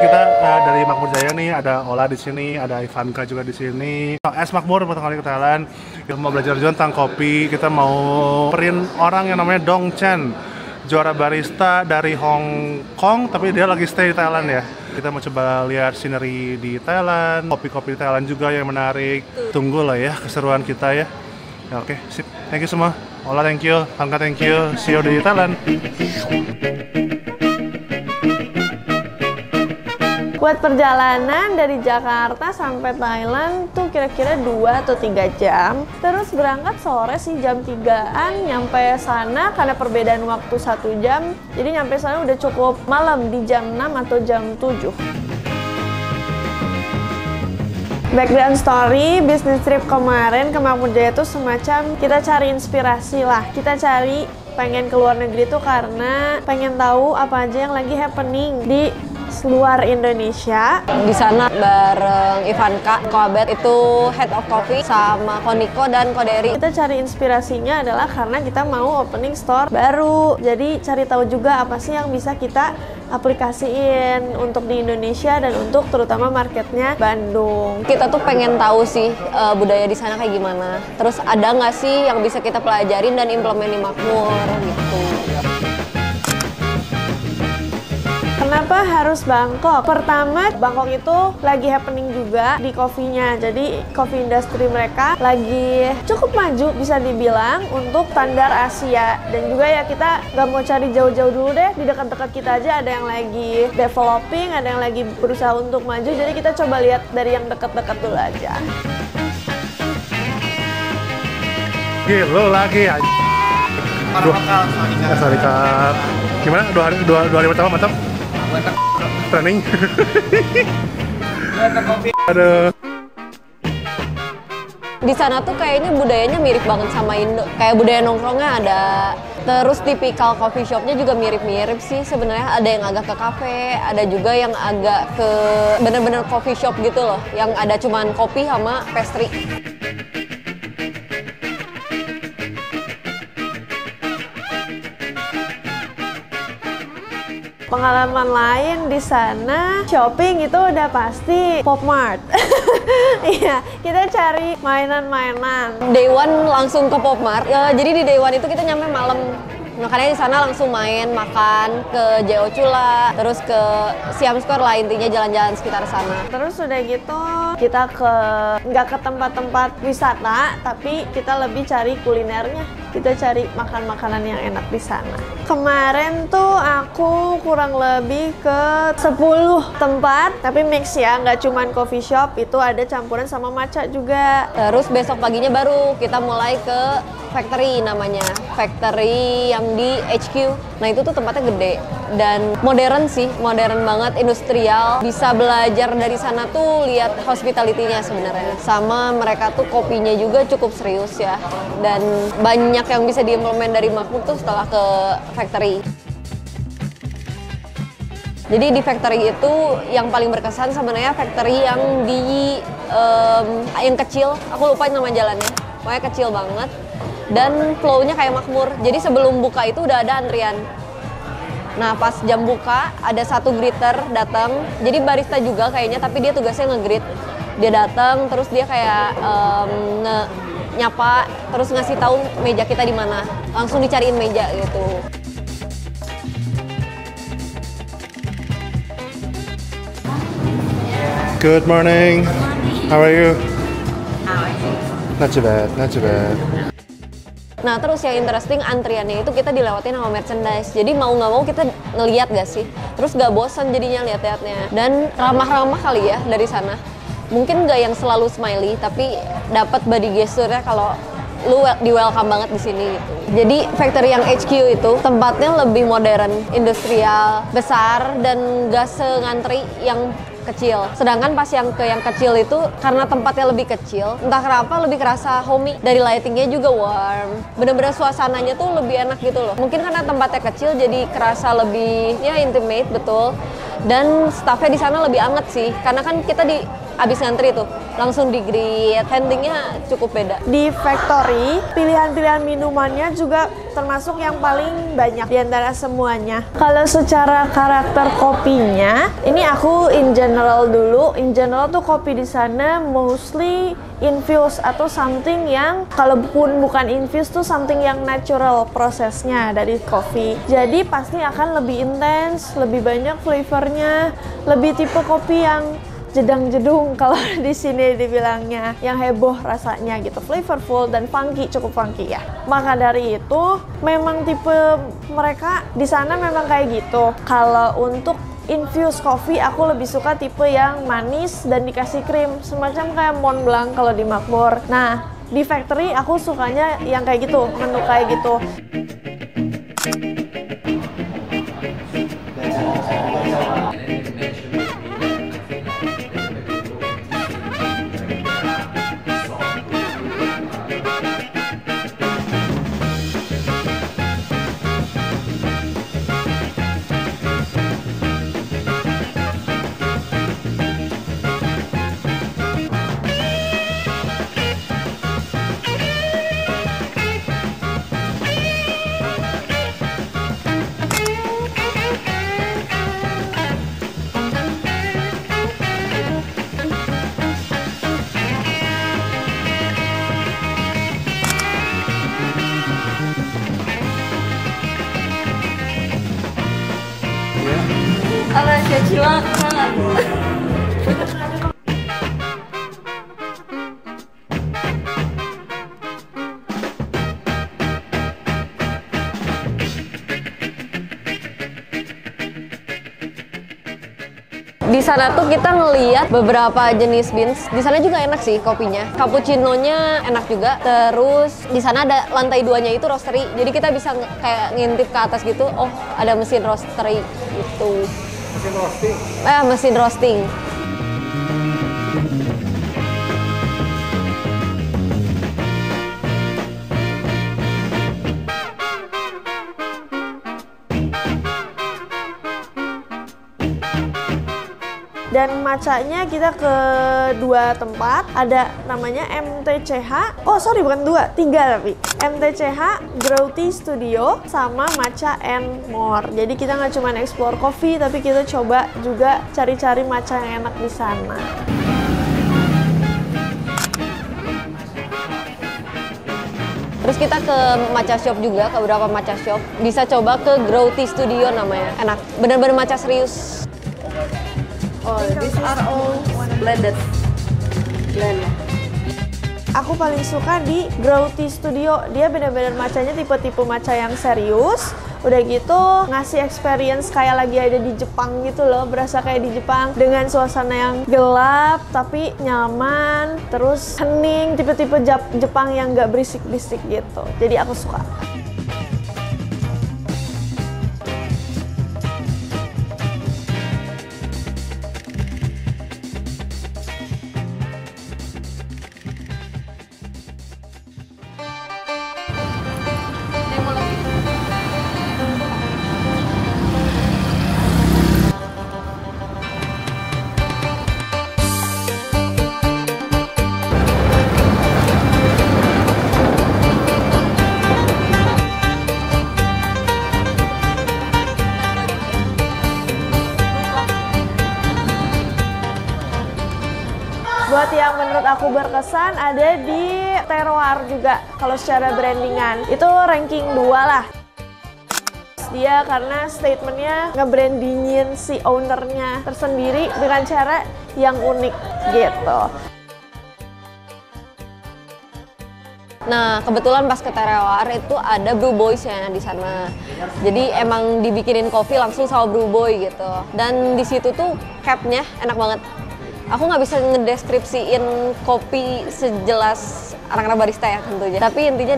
kita dari Makmur Jaya nih, ada Ola di sini, ada Ivanka juga di sini. Es Makmur pertama kali ke Thailand. Kita mau belajar juga tentang kopi. Kita mau perin orang yang namanya Dong Chen, juara barista dari Hong Kong, tapi dia lagi stay di Thailand ya. Kita mau coba lihat scenery di Thailand, kopi-kopi di Thailand juga yang menarik. Tunggu lah ya keseruan kita ya. Oke, sip. Thank you semua. Ola thank you, Ivanka thank you. See you di Thailand. Buat perjalanan dari Jakarta sampai Thailand tuh kira-kira 2 atau 3 jam. Terus berangkat sore sih jam 3-an, nyampe sana karena perbedaan waktu 1 jam. Jadi nyampe sana udah cukup malam di jam 6 atau jam 7. Background story, bisnis trip kemarin ke Makmur Jaya tuh semacam kita cari inspirasi lah. Kita cari pengen ke luar negeri tuh karena pengen tahu apa aja yang lagi happening di luar Indonesia. Di sana bareng Ivanka, Koabet itu head of coffee, sama Koniko dan Koderi. Kita cari inspirasinya adalah karena kita mau opening store baru. Jadi cari tahu juga apa sih yang bisa kita aplikasiin untuk di Indonesia dan untuk terutama marketnya Bandung. Kita tuh pengen tahu sih budaya di sana kayak gimana. Terus ada nggak sih yang bisa kita pelajarin dan implement di Makmur gitu. Kenapa harus Bangkok? Pertama, Bangkok itu lagi happening juga di coffee-nya. Jadi coffee industry mereka lagi cukup maju bisa dibilang untuk standar Asia. Dan juga ya kita nggak mau cari jauh-jauh dulu deh. Di dekat-dekat kita aja ada yang lagi developing, ada yang lagi berusaha untuk maju. Jadi kita coba lihat dari yang dekat-dekat dulu aja. Gila lagi ya. Sorry Kak. Gimana? Dua hari pertama mantap? Training. Aduh. Di sana tuh kayaknya budayanya mirip banget sama Indo. Kayak budaya nongkrongnya ada. Terus tipikal coffee shopnya juga mirip-mirip sih sebenarnya. Ada yang agak ke cafe, ada juga yang agak ke bener-bener coffee shop gitu loh. Yang ada cuman kopi sama pastry. Pengalaman lain di sana shopping itu udah pasti Pop Mart. Iya, kita cari mainan-mainan. Day one langsung ke Pop Mart. Ya, jadi di Day one itu kita nyampe malam. Makanya di sana langsung main, makan ke JO Chula, terus ke Siam Square lah, intinya jalan-jalan sekitar sana. Terus udah gitu kita nggak ke tempat-tempat wisata, tapi kita lebih cari kulinernya. Kita cari makan makanan yang enak di sana. Kemarin tuh aku kurang lebih ke 10 tempat, tapi mix ya, nggak cuman coffee shop, itu ada campuran sama matcha juga. Terus besok paginya baru kita mulai ke factory namanya, factory yang di HQ. Nah itu tuh tempatnya gede dan modern sih, modern banget, industrial. Bisa belajar dari sana tuh lihat hospitality-nya sebenarnya. Sama mereka tuh kopinya juga cukup serius ya. Dan banyak yang bisa diimplement dari Makmur tuh setelah ke factory. Jadi di factory itu yang paling berkesan sebenarnya factory yang di yang kecil. Aku lupa nama jalannya. Pokoknya kecil banget. Dan flow-nya kayak Makmur. Jadi sebelum buka itu udah ada antrian. Nah pas jam buka ada satu greeter datang. Jadi barista juga kayaknya, tapi dia tugasnya nge-greet. Dia datang terus dia kayak nyapa, terus ngasih tahu meja kita di mana. Langsung dicariin meja gitu. Good morning. How are you? Not too bad, not too bad. Nah terus yang interesting antriannya itu kita dilewatin sama merchandise. Jadi mau nggak mau kita ngeliat gak sih? Terus gak bosan jadinya lihat-lihatnya. Dan ramah-ramah kali ya dari sana. Mungkin gak yang selalu smiley, tapi dapat body gesture-nya kalau lu di welcome banget di sini gitu. Jadi factory yang HQ itu tempatnya lebih modern, industrial, besar dan gak sengantri yang kecil. Sedangkan pas yang kecil itu karena tempatnya lebih kecil, entah kenapa lebih kerasa homey. Dari lightingnya juga warm. Bener-bener suasananya tuh lebih enak gitu loh. Mungkin karena tempatnya kecil jadi kerasa lebih ya intimate betul. Dan staffnya di sana lebih anget sih. Karena kan kita abis ngantri tuh langsung di-greet. Handlingnya cukup beda. Di factory, pilihan-pilihan minumannya juga termasuk yang paling banyak di antara semuanya. Kalau secara karakter kopinya, ini aku in general dulu. In general tuh kopi di sana mostly infused atau something yang kalaupun bukan infused tuh something yang natural prosesnya dari kopi. Jadi pasti akan lebih intens, lebih banyak flavornya, lebih tipe kopi yang jedang-jedung kalau di sini dibilangnya, yang heboh rasanya gitu, flavorful dan funky, cukup funky ya. Maka dari itu memang tipe mereka di sana memang kayak gitu. Kalau untuk infused coffee aku lebih suka tipe yang manis dan dikasih krim, semacam kayak Mont Blanc kalau di Makmur. Nah, di factory aku sukanya yang kayak gitu, menu kayak gitu. Di sana tuh kita ngeliat beberapa jenis beans. Di sana juga enak sih kopinya. Cappuccino-nya enak juga. Terus di sana ada lantai 2-nya itu roastery. Jadi kita bisa kayak ngintip ke atas gitu. Oh, ada mesin roastery gitu. Mesin roasting? Mesin roasting. Dan matchanya kita ke 2 tempat, ada namanya MTCH, oh sorry bukan 2, 3 tapi MTCH, Grow Tea Studio, sama Matcha and More. Jadi kita nggak cuma explore coffee, tapi kita coba juga cari-cari matcha yang enak di sana. Terus kita ke matcha shop juga, ke beberapa matcha shop. Bisa coba ke Grow Tea Studio namanya, enak. Bener-bener matcha serius. Oh, these are all blended. Blend. Aku paling suka di Grow Tea Studio. Dia bener-bener matchanya tipe-tipe matcha yang serius. Udah gitu ngasih experience kayak lagi ada di Jepang gitu loh. Berasa kayak di Jepang dengan suasana yang gelap tapi nyaman. Terus hening, tipe-tipe Jepang yang gak berisik-berisik gitu. Jadi aku suka. Buat yang menurut aku berkesan ada di Terroir juga kalau secara brandingan. Itu ranking 2 lah. Dia karena statementnya nge-brandingin si ownernya tersendiri dengan cara yang unik gitu. Nah, kebetulan pas ke Terroir itu ada brew boys-nya di sana. Jadi emang dibikinin kopi langsung sama brew boy gitu. Dan di situ tuh capnya enak banget. Aku nggak bisa ngedeskripsiin kopi sejelas anak-anak barista ya tentunya. Tapi intinya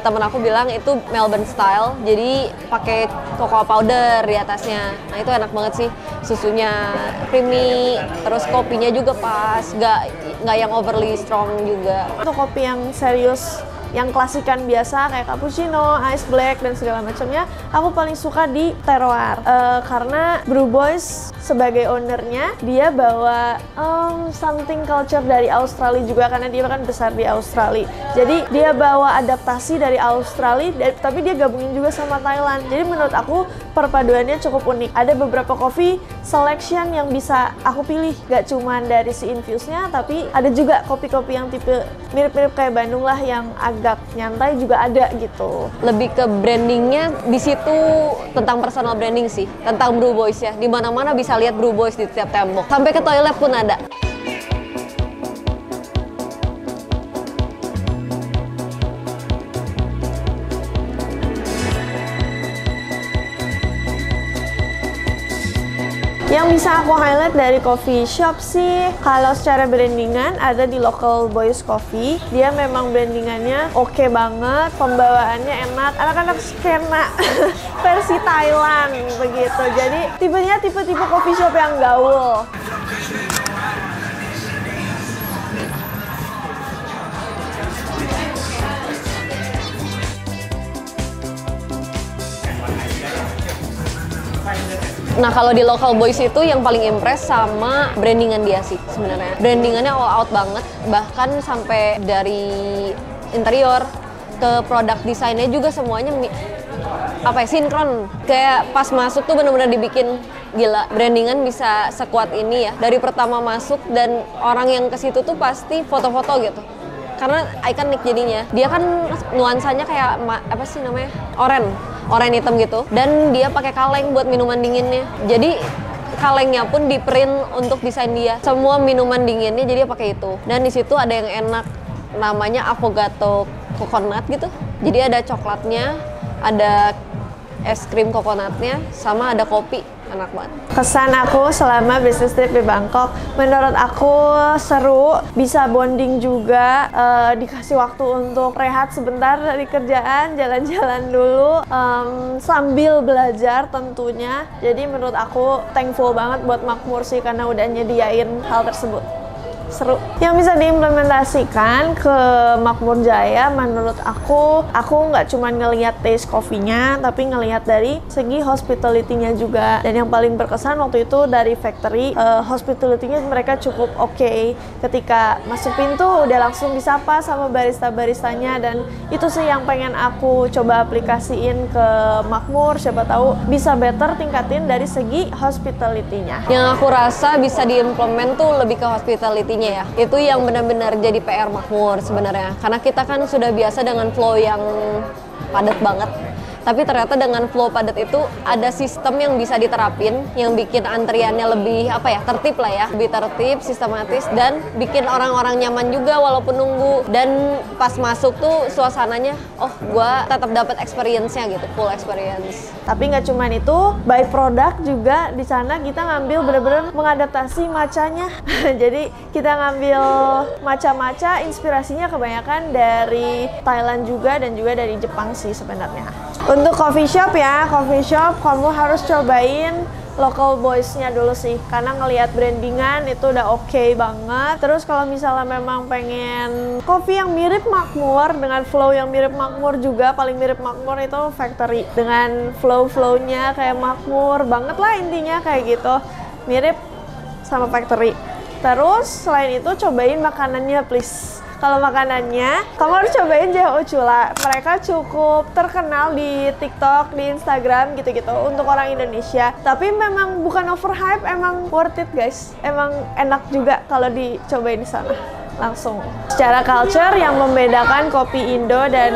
temen aku bilang itu Melbourne style, jadi pakai cocoa powder di atasnya. Nah itu enak banget sih, susunya creamy, terus kopinya juga pas, nggak yang overly strong juga. Untuk kopi yang serius yang klasikan biasa kayak cappuccino, ice black dan segala macamnya, aku paling suka di Terroir. Karena Brew Boys sebagai ownernya dia bawa something culture dari Australia juga, karena dia kan besar di Australia. Jadi dia bawa adaptasi dari Australia tapi dia gabungin juga sama Thailand. Jadi menurut aku perpaduannya cukup unik. Ada beberapa coffee selection yang bisa aku pilih, gak cuman dari si infuse-nya, tapi ada juga kopi-kopi yang tipe mirip-mirip kayak Bandung lah, yang agak nyantai juga ada gitu. Lebih ke brandingnya di situ, tentang personal branding sih, tentang Brew Boys ya. Di mana-mana bisa lihat Brew Boys di tiap tembok, sampai ke toilet pun ada. Yang bisa aku highlight dari coffee shop sih, kalau secara brandingan ada di Local Boys Coffee. Dia memang brandingannya oke banget, pembawaannya enak, anak-anak skena versi Thailand begitu. Jadi tipenya tipe-tipe coffee shop yang gaul. Nah, kalau di Local Boys itu yang paling impress sama brandingan dia sih sebenarnya. Brandingannya all out banget, bahkan sampai dari interior ke produk desainnya juga semuanya sinkron. Kayak pas masuk tuh bener-bener dibikin gila. Brandingan bisa sekuat ini ya. Dari pertama masuk dan orang yang ke situ tuh pasti foto-foto gitu. Karena ikonik jadinya. Dia kan nuansanya kayak oranye hitam gitu, dan dia pakai kaleng buat minuman dinginnya. Jadi kalengnya pun di print untuk desain dia. Semua minuman dinginnya jadi pakai itu. Dan di situ ada yang enak, namanya avocado coconut gitu. Jadi ada coklatnya, ada es krim coconutnya, sama ada kopi. Enak banget. Kesan aku selama business trip di Bangkok, menurut aku seru, bisa bonding juga, dikasih waktu untuk rehat sebentar dari kerjaan, jalan-jalan dulu, sambil belajar tentunya. Jadi menurut aku thankful banget buat Makmur sih, karena udah nyediain hal tersebut. Seru. Yang bisa diimplementasikan ke Makmur Jaya, menurut aku nggak cuma ngelihat taste coffee-nya, tapi ngelihat dari segi hospitality-nya juga. Dan yang paling berkesan waktu itu dari factory, hospitality-nya mereka cukup oke. Ketika masuk pintu udah langsung disapa sama barista-baristanya, dan itu sih yang pengen aku coba aplikasiin ke Makmur. Siapa tahu bisa better tingkatin dari segi hospitality-nya. Yang aku rasa bisa diimplement tuh lebih ke hospitality ya. Itu yang benar-benar jadi PR Makmur sebenarnya. Karena kita kan sudah biasa dengan flow yang padat banget. Tapi ternyata dengan flow padat itu ada sistem yang bisa diterapin yang bikin antriannya lebih tertib lah ya. Lebih tertib, sistematis, dan bikin orang-orang nyaman juga walaupun nunggu. Dan pas masuk tuh suasananya, gua tetap dapat experience-nya gitu, full experience. Tapi nggak cuma itu, by product juga di sana kita ngambil bener-bener mengadaptasi macanya. Jadi kita ngambil maca-maca, inspirasinya kebanyakan dari Thailand juga dan juga dari Jepang sih sebenarnya. Untuk coffee shop kamu harus cobain Local Boys-nya dulu sih, karena ngelihat brandingan itu udah oke banget. Terus kalau misalnya memang pengen kopi yang mirip Makmur, dengan flow yang mirip Makmur juga, paling mirip Makmur itu Factory. Dengan flow-flownya kayak Makmur banget lah intinya, kayak gitu. Mirip sama Factory. Terus selain itu cobain makanannya please. Kalau makanannya, kamu harus cobain Jahe Uchula. Mereka cukup terkenal di TikTok, di Instagram gitu-gitu untuk orang Indonesia. Tapi memang bukan overhype, emang worth it guys. Emang enak juga kalau dicobain di sana langsung. Secara culture yang membedakan kopi Indo dan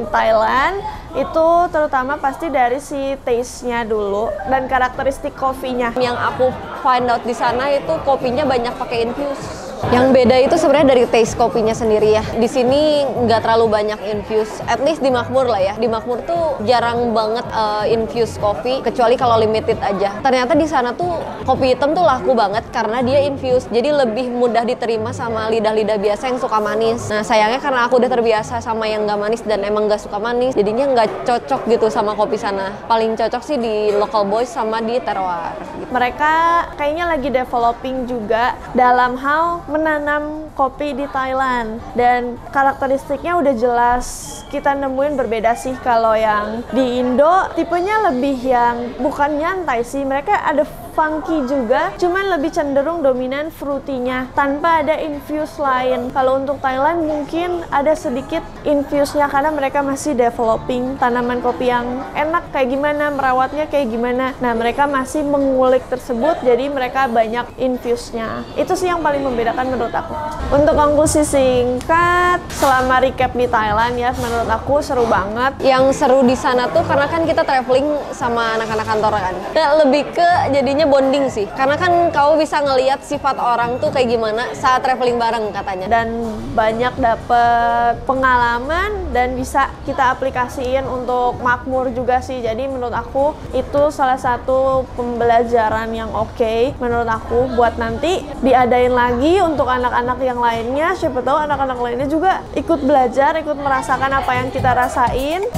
Thailand itu terutama pasti dari si taste-nya dulu dan karakteristik kopinya. Yang aku find out di sana itu kopinya banyak pakai infuse. Yang beda itu sebenarnya dari taste kopinya sendiri ya. Di sini nggak terlalu banyak infuse, at least di Makmur lah ya. Di Makmur tuh jarang banget infuse kopi, kecuali kalau limited aja. Ternyata di sana tuh kopi hitam tuh laku banget karena dia infuse, jadi lebih mudah diterima sama lidah-lidah biasa yang suka manis. Nah sayangnya karena aku udah terbiasa sama yang nggak manis dan emang nggak suka manis, jadinya nggak cocok gitu sama kopi sana. Paling cocok sih di Local Boys sama di Terroir. Mereka kayaknya lagi developing juga dalam hal menanam kopi di Thailand. Dan karakteristiknya udah jelas kita nemuin berbeda sih. Kalau yang di Indo tipenya lebih yang bukan nyantai sih, mereka ada funky juga, cuman lebih cenderung dominan fruity-nya tanpa ada infuse lain. Kalau untuk Thailand mungkin ada sedikit infuse-nya karena mereka masih developing tanaman kopi yang enak kayak gimana, merawatnya kayak gimana. Nah, mereka masih mengulik tersebut, jadi mereka banyak infuse-nya. Itu sih yang paling membedakan menurut aku. Untuk konklusi singkat, selama recap di Thailand ya, menurut aku seru banget. Yang seru di sana tuh karena kan kita traveling sama anak-anak kantor kan. Nah, lebih ke jadinya bonding sih. Karena kan kau bisa ngelihat sifat orang tuh kayak gimana saat traveling bareng katanya. Dan banyak dapet pengalaman dan bisa kita aplikasiin untuk makmur juga sih. Jadi menurut aku itu salah satu pembelajaran yang oke menurut aku buat nanti diadain lagi untuk anak-anak yang lainnya. Siapa tahu anak-anak lainnya juga ikut belajar, ikut merasakan apa yang kita rasain.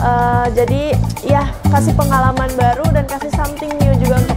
Jadi ya kasih pengalaman baru dan kasih something new juga untuk